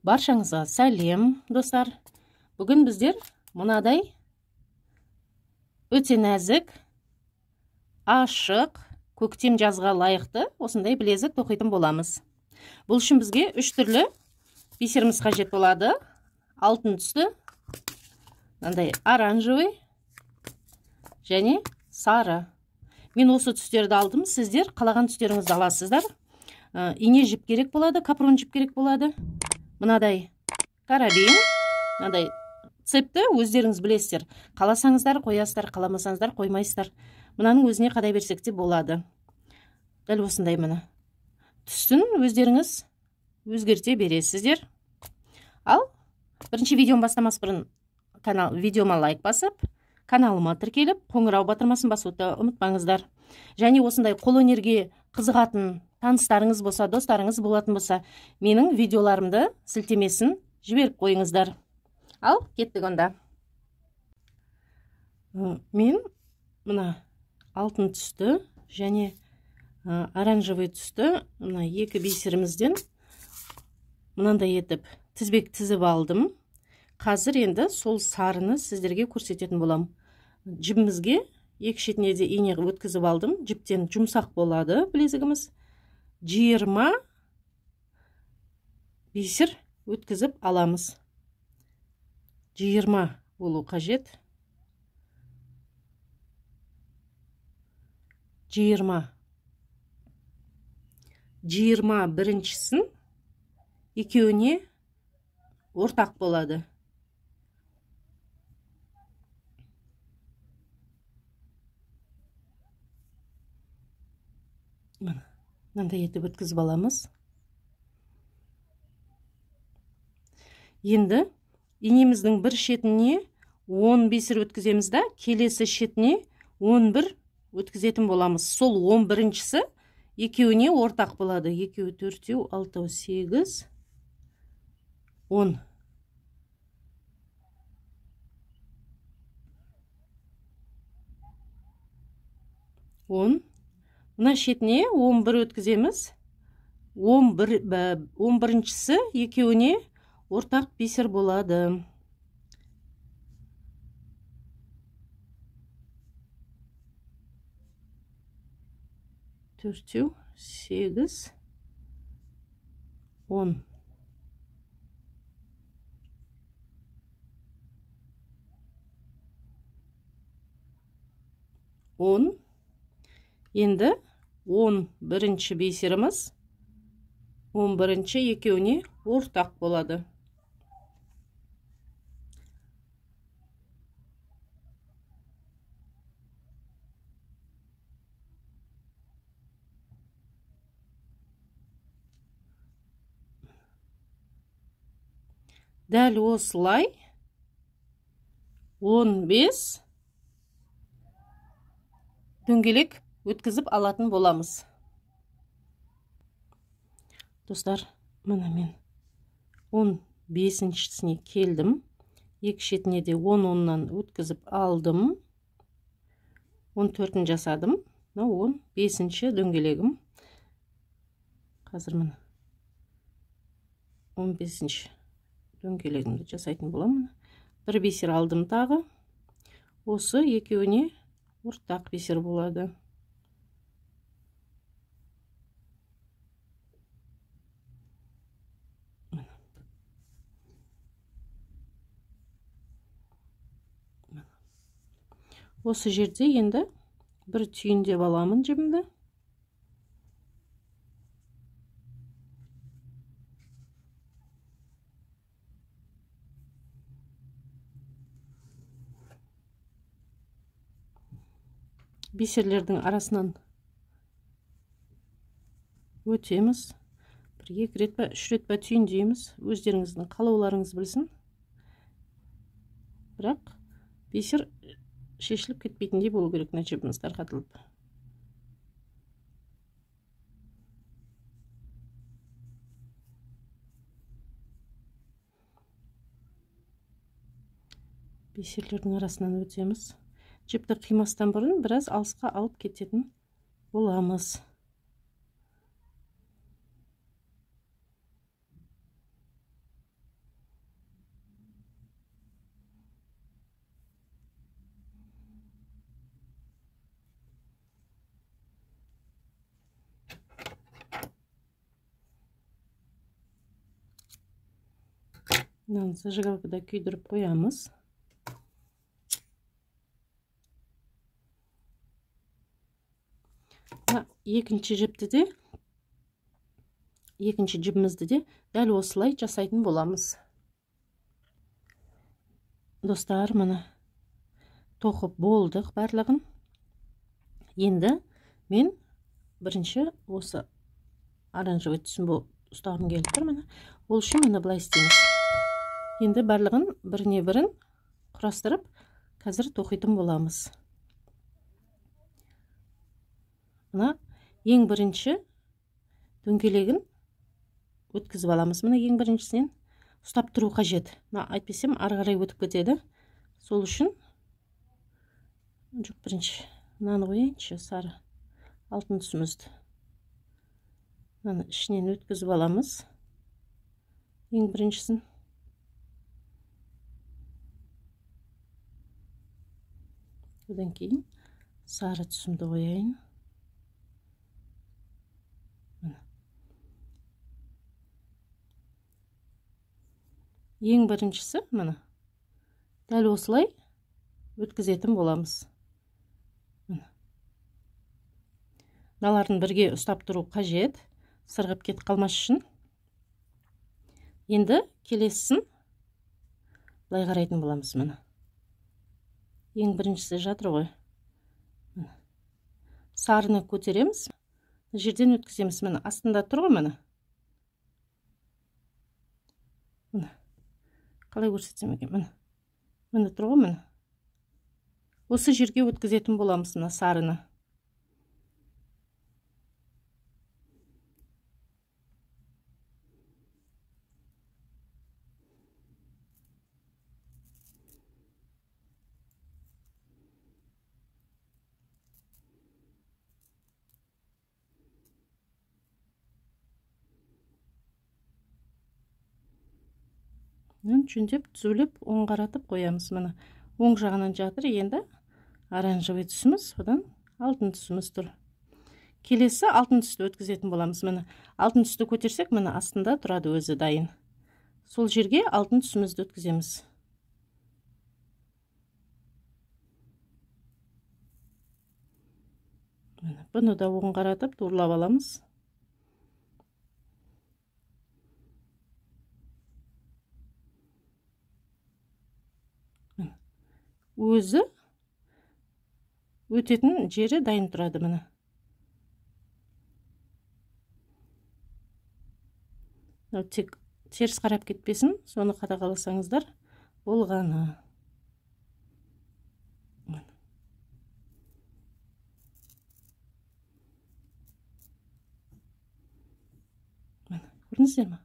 Баршаңызға сәлем, достар. Бүгін біздер мынадай өте нәзік, ашық, көктем жазға лайықты осындай білезік тоқитын боламыз. Бұл үшін бізге 3 түрлі бисеріміз қажет болады. Алтын түсті, мынандай оранжевый және сары. Мен осы түстерді алдым, сіздер қалаған түстеріңізді аласыздар. Ине жіп керек болады, капрон жіп керек болады. Мынадай карабин, мынадай цепті өздеріңіз білесіздер. Қаласаңыздар қоясыздар, қаламасаңыздар қоймайсыздар. Мынаның өзіне қадай берсек те болады. Дәл осындай мына. Түстін өздеріңіз өзгерте бересіздер. Ал бірінші видеом бастамас бұрын видеома лайк басып, каналыма тіркеліп, қоңырау батырмасын басуды ұмытпаңыздар. Және осындай қолөнерге қызығатын таныстарыңыз болса, достарыңыз болатын болса, менің видеоларымды сілтемесін жіберіп қойыңыздар. Ал, кеттік онда. Мен мына алтын түсті және оранжевый түсті мына екі бисерімізден мынандай етіп тізбек тізіп алдым. Қазір енді сол сарыны сіздерге көрсететін болам. Жібімізге екі шетіне де ине өткізіп алдым. Жіптен жұмсақ болады білезігіміз. 20 бисер өткізіп аламыз. 20 болу қажет. 20 біріншісін екеуіне ортақ болады. Мынандай етіп өткізіп аламыз. Енді инеміздің бір шетіне 10 бисер өткіземіз да, келесі шетіне 11 өткізетін боламыз. Сол 11-шісі екеуіне ортақ болады. 2, 4, 6, 8, 10. Мына шетіне 11 өткіземіз. 11-шісі екеуіне ортақ бисер болады. 4, 8, 10. Енді 11-ші бисеріміз 11-ші екеуіне ортақ болады. Дәл осылай 15 дөңгелек өткізіп алатын боламыз. Достар, мына мен 15-шісіне келдім. Екі шетіне де 10-10-нан өткізіп алдым. 14-ін жасадым. 15-ші дөңгелегім. Қазір мына 15-ші дөңгелегімді жасайтын боламын. Бір бисер алдым тағы. Осы екеуіне ортақ бисер болады. Осы жерде енді бір түйіндеп аламын жібімді. Бисерлердің арасынан өтеміз. Бір 2 рет па, 3 рет па түйіндейміз. Өздеріңіздің қалауларыңыз білсін. Бірақ бисер шешіліп кетпейтіндей болу керек, жібіміз тарқатылып. Бисерлердің арасынан өтеміз. Жіпті қимастан бұрын біраз алысқа алып кететін боламыз. мынаны зажигалкада күйдіріп қоямыз. Екінші жібімізді де дәл осылай жасайтын боламыз. Достар, мына тоқып болдық барлығын. Енді мен бірінші осы оранжевый түсін ұстағым келіп тұр. Ол үшін мені былай істейміз. Енді барлығын біріне бірін құрастырып, қазір тоқитын боламыз. Мына ең бірінші дөңгелегін өткізіп аламыз. Мына ең біріншісінен ұстап тұру қажет. Айтпесем ары қарай өтіп кетеді. Сол үшін жоқ, бірінші мынаны қояйыншы, сары алтын түсімізді. Мынаны ішінен өткізіп аламыз. Ең біріншісін. Одан кейін сары түсімді қояйын. Ең біріншісі мына дәл осылай өткізетін боламыз. Мыналарын бірге ұстап тұру қажет, сырғып кетіп қалмас үшін. Енді келесісін былай қарайтын боламыз. Мына ең біріншісі жатыр ғой. Сарыны көтереміз, жерден өткіземіз. Мына астында тұр ғой. Мына қалай көрсетсем екен, мына тұр ғой. Осы жерге өткізетін боламыз мына сарыны. Жөндеп, түзулеп, оң қаратып қоямыз. Мына оң жағынан жатыр. Енді оранжевый түсіміз, одан алтын түсіміз тұр. Келесі алтын түсті өткізетін боламыз. Мына алтын түсті көтерсек, мына астында тұрады өзі дайын. Сол жерге алтын түсімізді өткіземіз. Бұны да оң қаратып, турлап аламыз. Өзі өтетін жері дайын тұрады. Мына тек теріс қарап кетпесін, соны қадағаласаңыздар болғаны. Көрдіңіздер ме?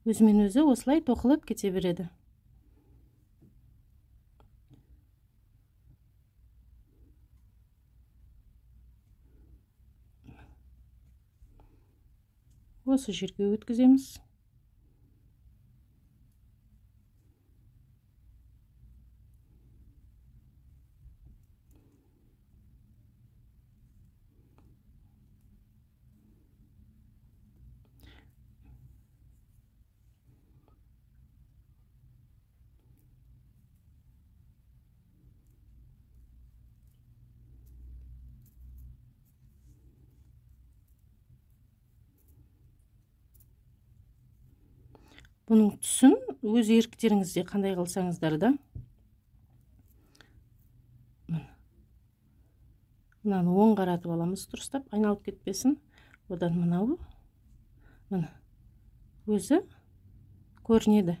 Өзімен өзі осылай тоқылып кете береді. Осы жерге өткіземіз. Бұның түсін өз еріктеріңізде қандай қылсаңыздар да. Мынаны оң қаратып аламыз, дұрыстап, айналып кетпесін. Одан мынау өзі көрінеді.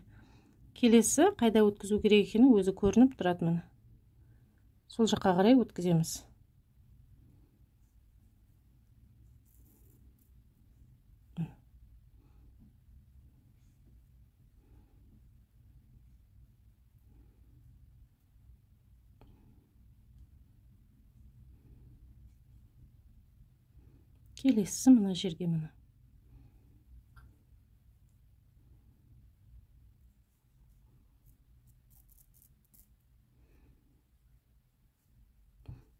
Келесі қайда өткізу керек екені өзі көрініп тұрады. Мына сол жаққа қарай өткіземіз. Келесі мына жерге мына.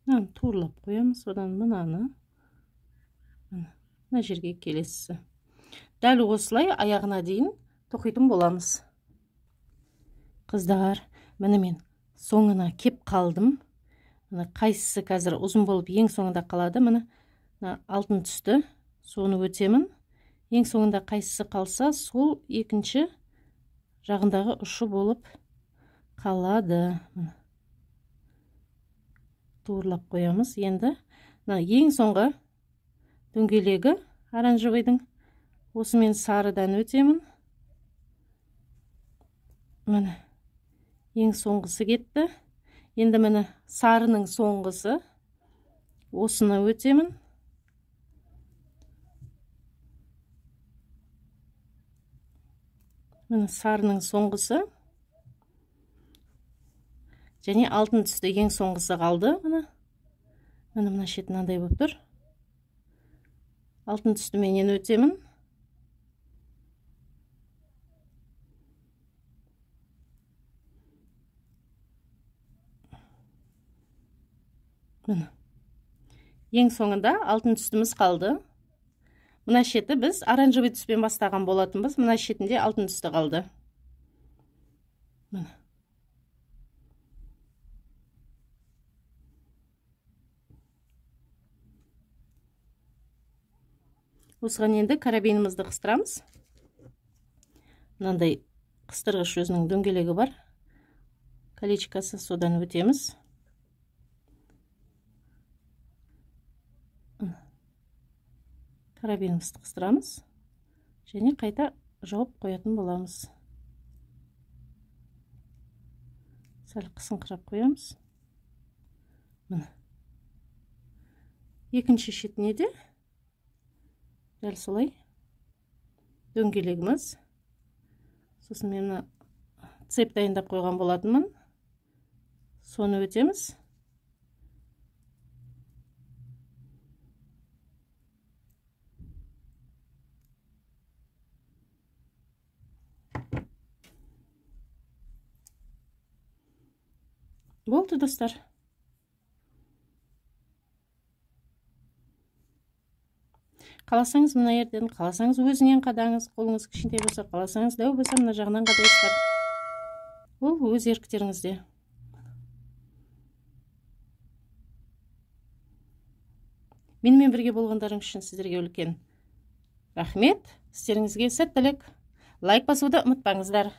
Мынаны турлап қоямыз, одан мынаны мына жерге келесі. Дәл осылай аяғына дейін тоқитын боламыз. Қыздар, міне мен соңына кеп қалдым. Мына қайсысы қазір ұзын болып ең соңында қалады. Міне алтын түсті. Соны өтемін. Ең соңында қайсысы қалса, сол екінші жағындағы ұшы болып қалады. Туырлап қоямыз. Енді ең соңғы дөңгелегі оранжевыйдың. Осымен сарыдан өтемін. Міне ең соңғысы кетті. Енді міне сарының соңғысы. Осыны өтемін. Міне сарының соңғысы. Және алтын түсті ең соңғысы қалды. Мына шеті мынандай болып тұр. Алтын түсті менен өтемін. Ең соңында алтын түстіміз қалды. Мына шеті біз оранжевый түспен бастаған болатынбыз. Мына шетінде алтын түсті қалды. Осыған енді карабинімізді қыстырамыз. Мынандай қыстырғыш өзінің дөңгелегі бар. Колечкасы, содан өтеміз. Карабинімізді қыстырамыз. Және қайта жауып қоятын боламыз. Сәл қысыңқырап қоямыз. Екінші шетіне де дәл солай дөңгелегіміз. Сосын мен цеп дайындап қойған болатынмын. Соны өтеміз. Болды, достар. Қаласаңыз мына жерден, қаласаңыз өзінен қадаңыз, қолыңыз кішкентай болса, қаласаңыз дәу болса мына жағынан қадайсыздар. Ол өз еріктеріңізде. Менімен бірге болғандарың үшін сіздерге үлкен рахмет. Сіздеріңізге сәттілік. Лайк басуды ұмытпаңыздар.